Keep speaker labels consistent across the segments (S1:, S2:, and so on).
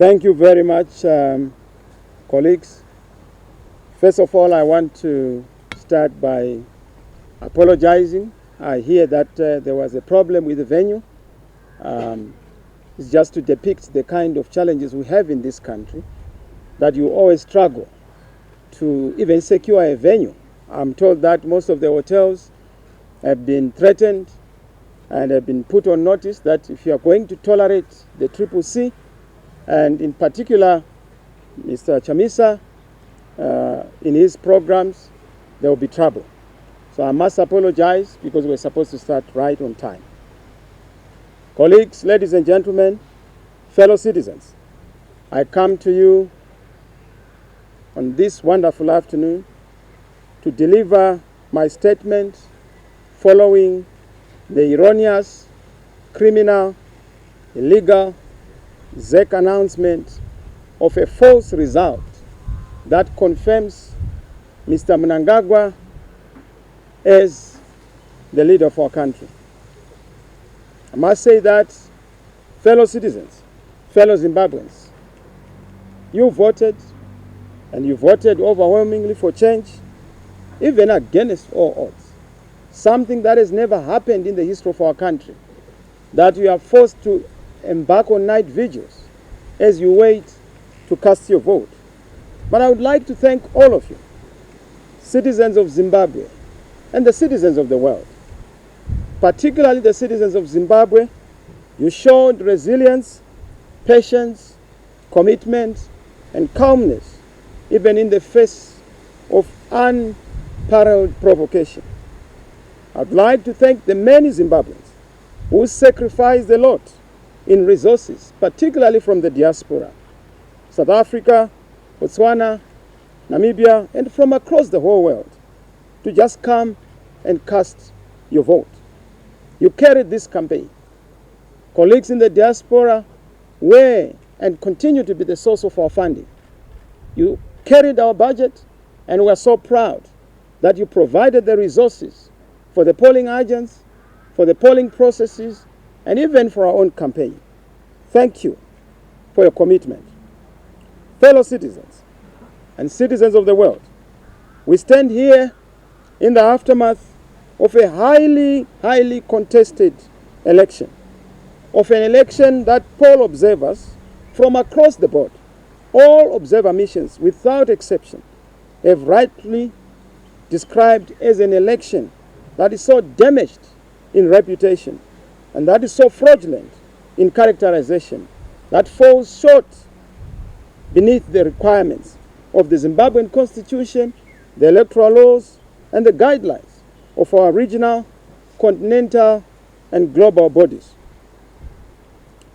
S1: Thank you very much, colleagues. First of all, I want to start by apologizing. I hear that there was a problem with the venue. It's just to depict the kind of challenges we have in this country, that you always struggle to even secure a venue. I'm told that most of the hotels have been threatened and have been put on notice that if you are going to tolerate the CCC, and in particular Mr. Chamisa, in his programs, there will be trouble. So I must apologize because we're supposed to start right on time. Colleagues, ladies and gentlemen, fellow citizens, I come to you on this wonderful afternoon to deliver my statement following the erroneous, criminal, illegal ZEC announcement of a false result that confirms Mr. Mnangagwa as the leader of our country. I must say that, fellow citizens, fellow Zimbabweans, you voted, and you voted overwhelmingly for change, even against all odds. Something that has never happened in the history of our country, that you are forced to embark on night vigils as you wait to cast your vote. But I would like to thank all of you, citizens of Zimbabwe and the citizens of the world, particularly the citizens of Zimbabwe. You showed resilience, patience, commitment, and calmness, even in the face of unparalleled provocation. I'd like to thank the many Zimbabweans who sacrificed a lot in resources, particularly from the diaspora, South Africa, Botswana, Namibia, and from across the whole world, to just come and cast your vote. You carried this campaign. Colleagues in the diaspora were and continue to be the source of our funding. You carried our budget, and we're so proud that you provided the resources for the polling agents, for the polling processes, and even for our own campaign. Thank you for your commitment. Fellow citizens and citizens of the world, we stand here in the aftermath of a highly contested election, of an election that poll observers from across the board, all observer missions without exception, have rightly described as an election that is so damaged in reputation and that is so fraudulent in characterization, that falls short beneath the requirements of the Zimbabwean Constitution, the electoral laws, and the guidelines of our regional, continental, and global bodies.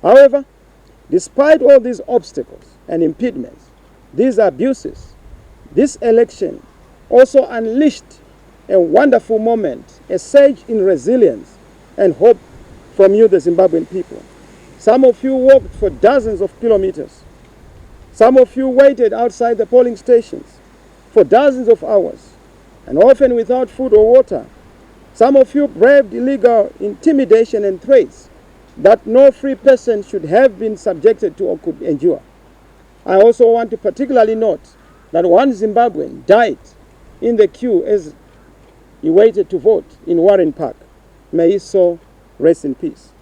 S1: However, despite all these obstacles and impediments, these abuses, this election also unleashed a wonderful moment, a surge in resilience and hope from you, the Zimbabwean people. Some of you walked for dozens of kilometers. Some of you waited outside the polling stations for dozens of hours, and often without food or water. Some of you braved illegal intimidation and threats that no free person should have been subjected to or could endure. I also want to particularly note that one Zimbabwean died in the queue as he waited to vote in Warren Park. May his soul rest in peace.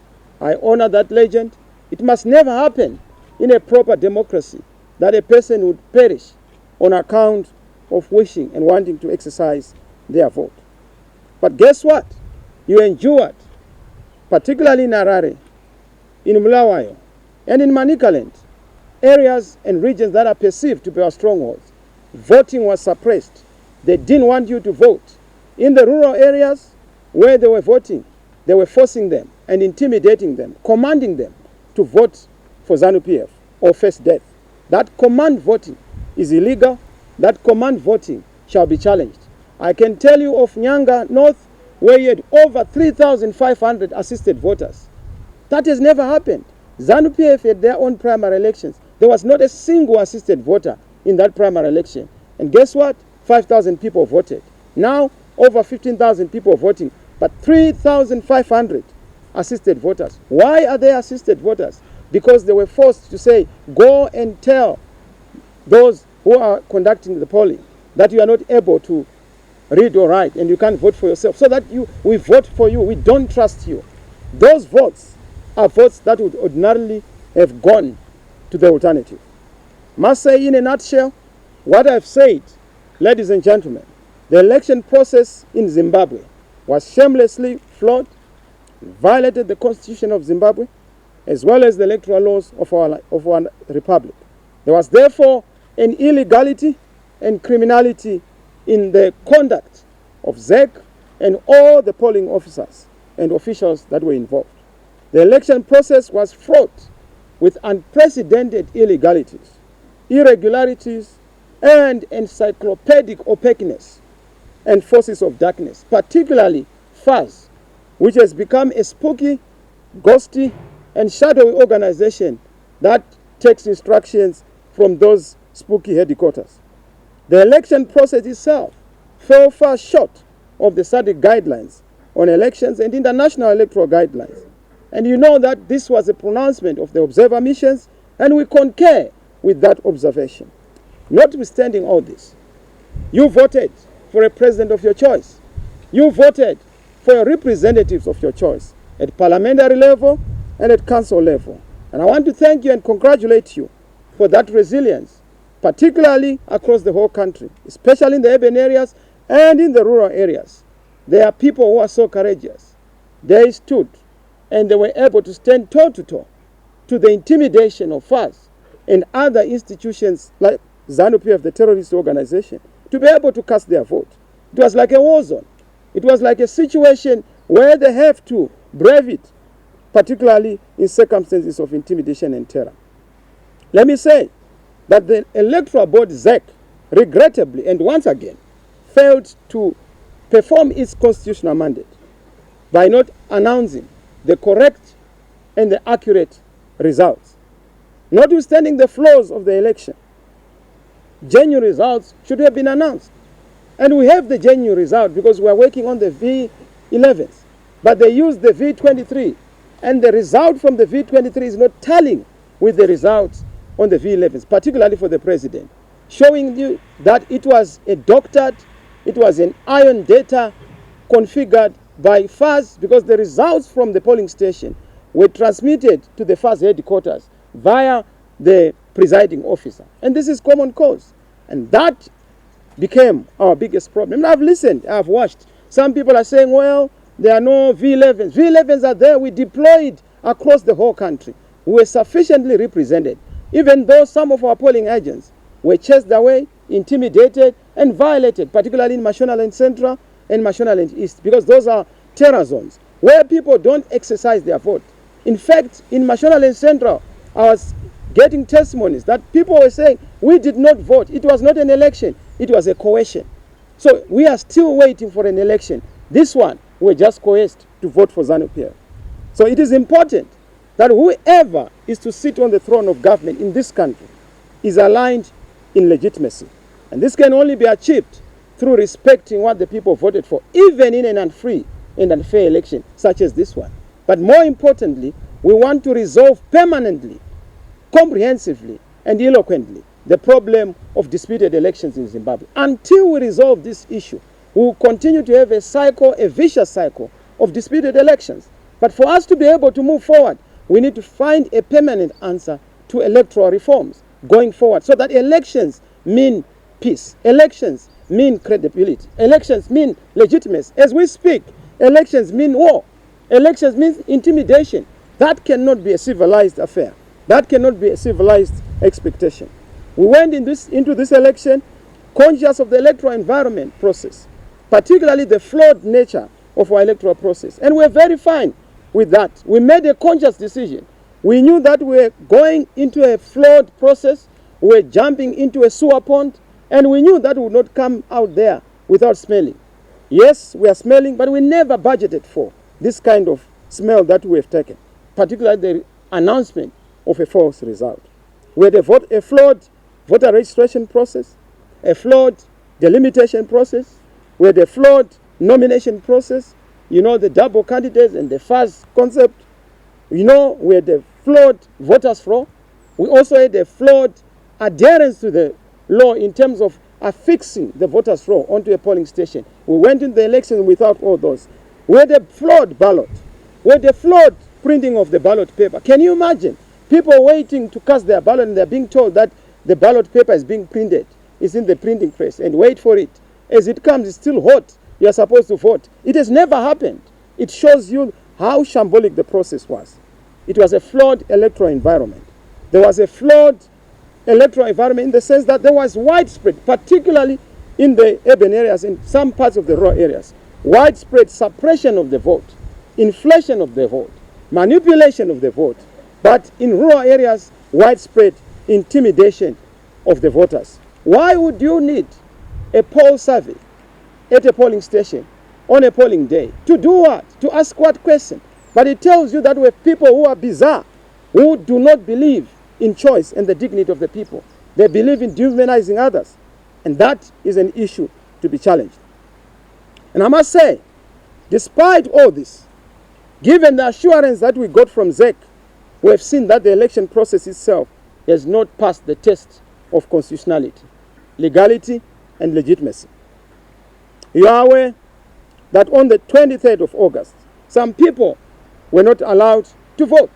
S1: I honor that legend. It must never happen in a proper democracy that a person would perish on account of wishing and wanting to exercise their vote. But guess what? You endured, particularly in Harare, in Bulawayo, and in Manicaland, areas and regions that are perceived to be our strongholds. Voting was suppressed. They didn't want you to vote. In the rural areas where they were voting, they were forcing them and intimidating them, commanding them to vote for ZANU-PF or face death. That command voting is illegal. That command voting shall be challenged. I can tell you of Nyanga North, where you had over 3,500 assisted voters. That has never happened. ZANU-PF had their own primary elections. There was not a single assisted voter in that primary election. And guess what? 5,000 people voted. Now, over 15,000 people voting, but 3,500 assisted voters. Why are they assisted voters? because they were forced to say, go and tell those who are conducting the polling that you are not able to read or write and you can't vote for yourself, so that we vote for you, we don't trust you. Those votes are votes that would ordinarily have gone to the alternative. Must say in a nutshell, what I've said, ladies and gentlemen, the election process in Zimbabwe was shamelessly flawed, violated the constitution of Zimbabwe, as well as the electoral laws of our republic. There was therefore an illegality and criminality in the conduct of ZEC and all the polling officers and officials that were involved. The election process was fraught with unprecedented illegalities, irregularities, and encyclopedic opaqueness and forces of darkness, particularly FAS, which has become a spooky, ghosty, and shadowy organization that takes instructions from those spooky headquarters. The election process itself fell far short of the SADC guidelines on elections and international electoral guidelines. And you know that this was a pronouncement of the observer missions, and we concur with that observation. Notwithstanding all this, you voted for a president of your choice. You voted for representatives of your choice at parliamentary level and at council level. And I want to thank you and congratulate you for that resilience, particularly across the whole country, especially in the urban areas and in the rural areas. There are people who are so courageous. They stood and they were able to stand toe-to-toe to the intimidation of FAS and other institutions like ZANU-PF, the terrorist organization, to be able to cast their vote. It was like a war zone. It was like a situation where they have to brave it, particularly in circumstances of intimidation and terror. Let me say that the Electoral Board, ZEC, regrettably and once again failed to perform its constitutional mandate by not announcing the correct and the accurate results. Notwithstanding the flaws of the election, genuine results should have been announced. And we have the genuine result because we are working on the V11s. But they used the V23. And the result from the V23 is not tallying with the results on the V11s, particularly for the president, showing you that it was a doctored, it was an iron data configured by FAS, because the results from the polling station were transmitted to the FAS headquarters via the presiding officer. And this is common cause. And that became our biggest problem. And I've listened, I've watched. Some people are saying, well, there are no V11s. V11s are there. We deployed across the whole country. We were sufficiently represented, even though some of our polling agents were chased away, intimidated, and violated, particularly in Mashonaland Central and Mashonaland East, because those are terror zones where people don't exercise their vote. In fact, in Mashonaland Central, I was getting testimonies that people were saying, we did not vote. It was not an election. It was a coercion. So we are still waiting for an election. This one, we're just coerced to vote for ZANU-PF. So it is important that whoever is to sit on the throne of government in this country is aligned in legitimacy. And this can only be achieved through respecting what the people voted for, even in an unfree and unfair election such as this one. But more importantly, we want to resolve permanently, comprehensively, and eloquently the problem of disputed elections in Zimbabwe. Until we resolve this issue, we will continue to have a cycle, a vicious cycle of disputed elections. But for us to be able to move forward, we need to find a permanent answer to electoral reforms going forward, so that elections mean peace. Elections mean credibility. Elections mean legitimacy. As we speak, elections mean war. Elections mean intimidation. That cannot be a civilized affair. That cannot be a civilized expectation. We went into this election conscious of the electoral environment process, particularly the flawed nature of our electoral process. And we're very fine with that. We made a conscious decision. We knew that we were going into a flawed process. We were jumping into a sewer pond. And we knew that we would not come out there without smelling. Yes, we are smelling, but we never budgeted for this kind of smell that we have taken, particularly the announcement of a false result. We had a flawed voter registration process, a flawed delimitation process, we had a flawed nomination process, you know, the double candidates and the first concept. You know, we had a flawed voters' roll. We also had a flawed adherence to the law in terms of affixing the voters' roll onto a polling station. We went into the election without all those. We had a flawed ballot. We had a flawed printing of the ballot paper. Can you imagine? People waiting to cast their ballot and they're being told that the ballot paper is being printed. It's in the printing press and wait for it. As it comes, it's still hot. You're supposed to vote. It has never happened. It shows you how shambolic the process was. It was a flawed electoral environment. There was a flawed electoral environment in the sense that there was widespread, particularly in the urban areas, in some parts of the rural areas, widespread suppression of the vote, inflation of the vote, manipulation of the vote, but in rural areas, widespread intimidation of the voters. Why would you need a poll survey at a polling station on a polling day? To do what? To ask what question? But it tells you that we have people who are bizarre, who do not believe in choice and the dignity of the people. They believe in dehumanizing others. And that is an issue to be challenged. And I must say, despite all this, given the assurance that we got from ZEC, we have seen that the election process itself has not passed the test of constitutionality, legality, and legitimacy. You are aware that on the 23rd of August, some people were not allowed to vote.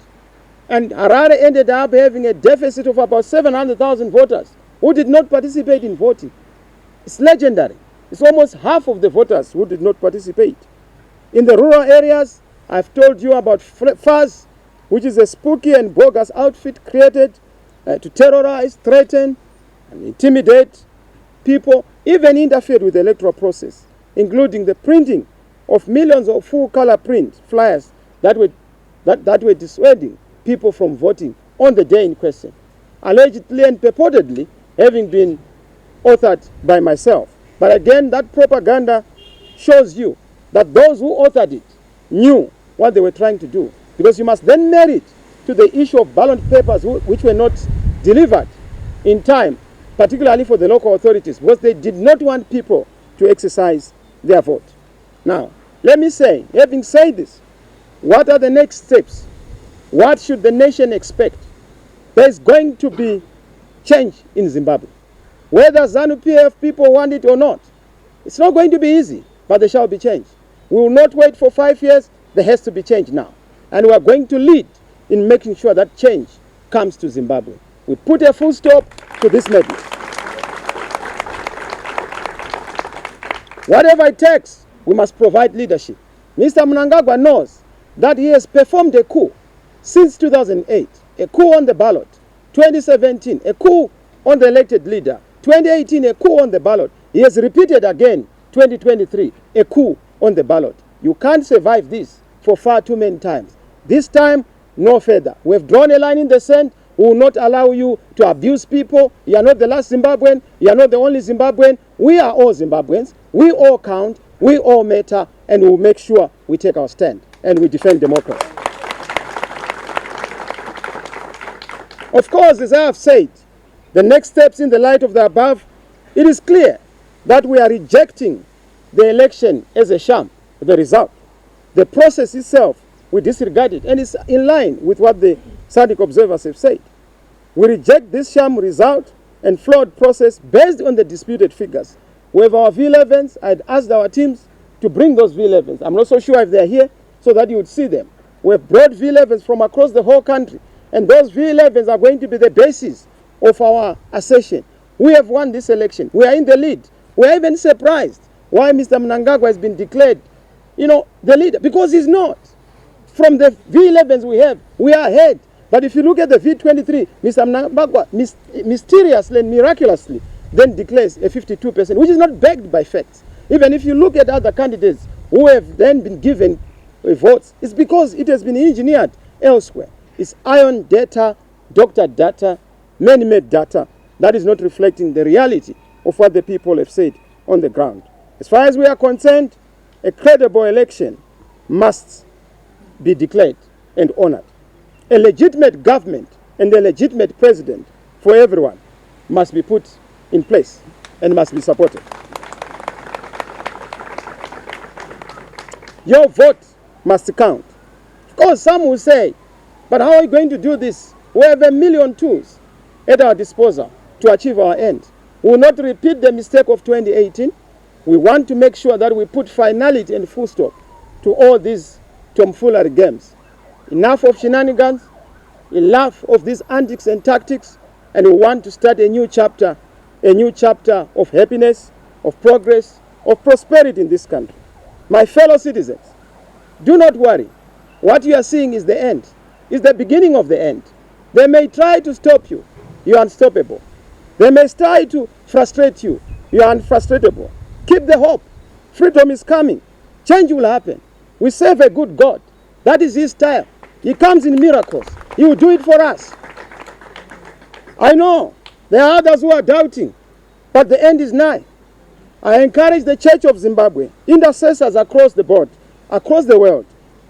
S1: And Harare ended up having a deficit of about 700,000 voters who did not participate in voting. It's legendary. It's almost half of the voters who did not participate. In the rural areas, I've told you about FAS, which is a spooky and bogus outfit created to terrorize, threaten, and intimidate people, even interfered with the electoral process, including the printing of millions of full-color print flyers that were dissuading people from voting on the day in question, allegedly and purportedly having been authored by myself. But again, that propaganda shows you that those who authored it knew what they were trying to do, because you must then marry it to the issue of ballot papers which were not delivered in time, particularly for the local authorities, because they did not want people to exercise their vote. Now, let me say, having said this, what are the next steps? What should the nation expect? There's going to be change in Zimbabwe. Whether ZANU-PF people want it or not, it's not going to be easy, but there shall be change. We will not wait for 5 years. There has to be change now. And we are going to lead in making sure that change comes to Zimbabwe. We put a full stop to this madness. Whatever it takes, we must provide leadership. Mr. Mnangagwa knows that he has performed a coup since 2008, a coup on the ballot, 2017, a coup on the elected leader, 2018, a coup on the ballot. He has repeated again, 2023, a coup on the ballot. You can't survive this for far too many times. This time, no further. We have drawn a line in the sand. We will not allow you to abuse people. You are not the last Zimbabwean. You are not the only Zimbabwean. We are all Zimbabweans. We all count. We all matter. And we will make sure we take our stand and we defend democracy. Of course, as I have said, the next steps in the light of the above, it is clear that we are rejecting the election as a sham, the result. The process itself, we disregard it, and it's in line with what the SADC observers have said. We reject this sham result and flawed process based on the disputed figures. We have our V11s. I'd asked our teams to bring those V11s. I'm not so sure if they're here so that you would see them. We have brought V11s from across the whole country, and those V11s are going to be the basis of our assertion. We have won this election. We are in the lead. We are even surprised why Mr. Mnangagwa has been declared, the leader, because he's not. From the V11s we have, we are ahead. But if you look at the V23, Mr. Mnangagwa mysteriously and miraculously then declares a 52%, which is not backed by facts. Even if you look at other candidates who have then been given votes, it's because it has been engineered elsewhere. It's iron data, doctored data, man-made data that is not reflecting the reality of what the people have said on the ground. As far as we are concerned, a credible election must be declared and honored. A legitimate government and a legitimate president for everyone must be put in place and must be supported. Your vote must count. Of course, some will say But how are we going to do this? We have a million tools at our disposal to achieve our end. We will not repeat the mistake of 2018. We want to make sure that we put finality and full stop to all these tomfoolery games. Enough of shenanigans, enough of these antics and tactics, and we want to start a new chapter of happiness, of progress, of prosperity in this country. My fellow citizens, do not worry. What you are seeing is the end, is the beginning of the end. They may try to stop you, you are unstoppable. They may try to frustrate you, you are unfrustratable. Keep the hope. Freedom is coming. Change will happen. We serve a good God. That is his style. He comes in miracles. He will do it for us. I know there are others who are doubting, but the end is nigh. I encourage the Church of Zimbabwe, intercessors across the board, across the world,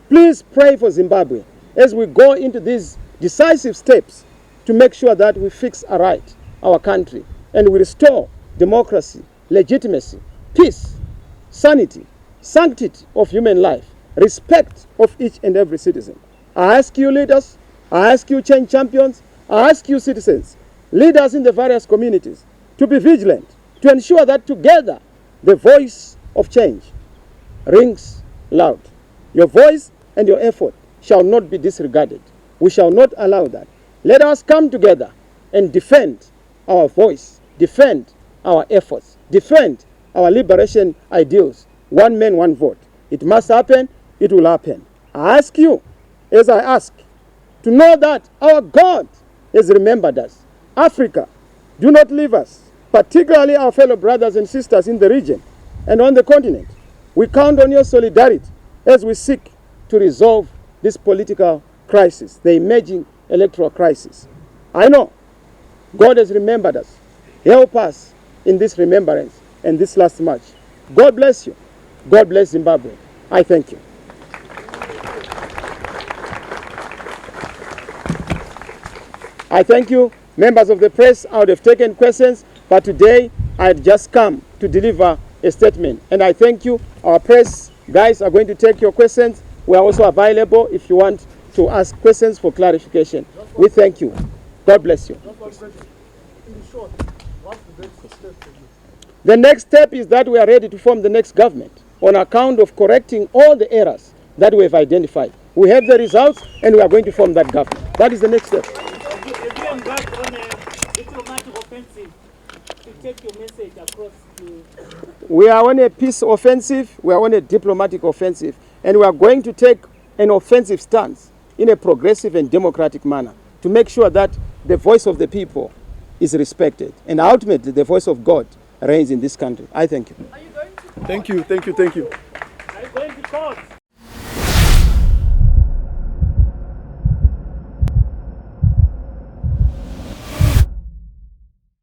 S1: please pray for Zimbabwe as we go into these decisive steps to make sure that we fix aright our country and we restore democracy, legitimacy, peace, sanity, sanctity of human life, respect of each and every citizen. I ask you leaders, I ask you change champions, I ask you citizens, leaders in the various communities, to be vigilant, to ensure that together the voice of change rings loud. Your voice and your effort shall not be disregarded. We shall not allow that. Let us come together and defend our voice, defend our efforts, defend our liberation ideals. One man, one vote. It must happen, it will happen. I ask you, as I ask, to know that our God has remembered us. Africa, do not leave us, particularly our fellow brothers and sisters in the region and on the continent. We count on your solidarity as we seek to resolve this political crisis, the emerging electoral crisis. I know God has remembered us. Help us in this remembrance and this last march. God bless you. God bless Zimbabwe. I thank you. I thank you, members of the press. I would have taken questions, but today I had just come to deliver a statement. And I thank you. Our press guys are going to take your questions. We are also available if you want to ask questions for clarification. We thank you. God bless you. The next step is that we are ready to form the next government on account of correcting all the errors that we have identified. We have the results and we are going to form that government. That is the next step. We are on a peace offensive, we are on a diplomatic offensive, and we are going to take an offensive stance in a progressive and democratic manner to make sure that the voice of the people is respected and ultimately the voice of God reigns in this country. I thank you.
S2: Thank you.
S3: Are you going to court?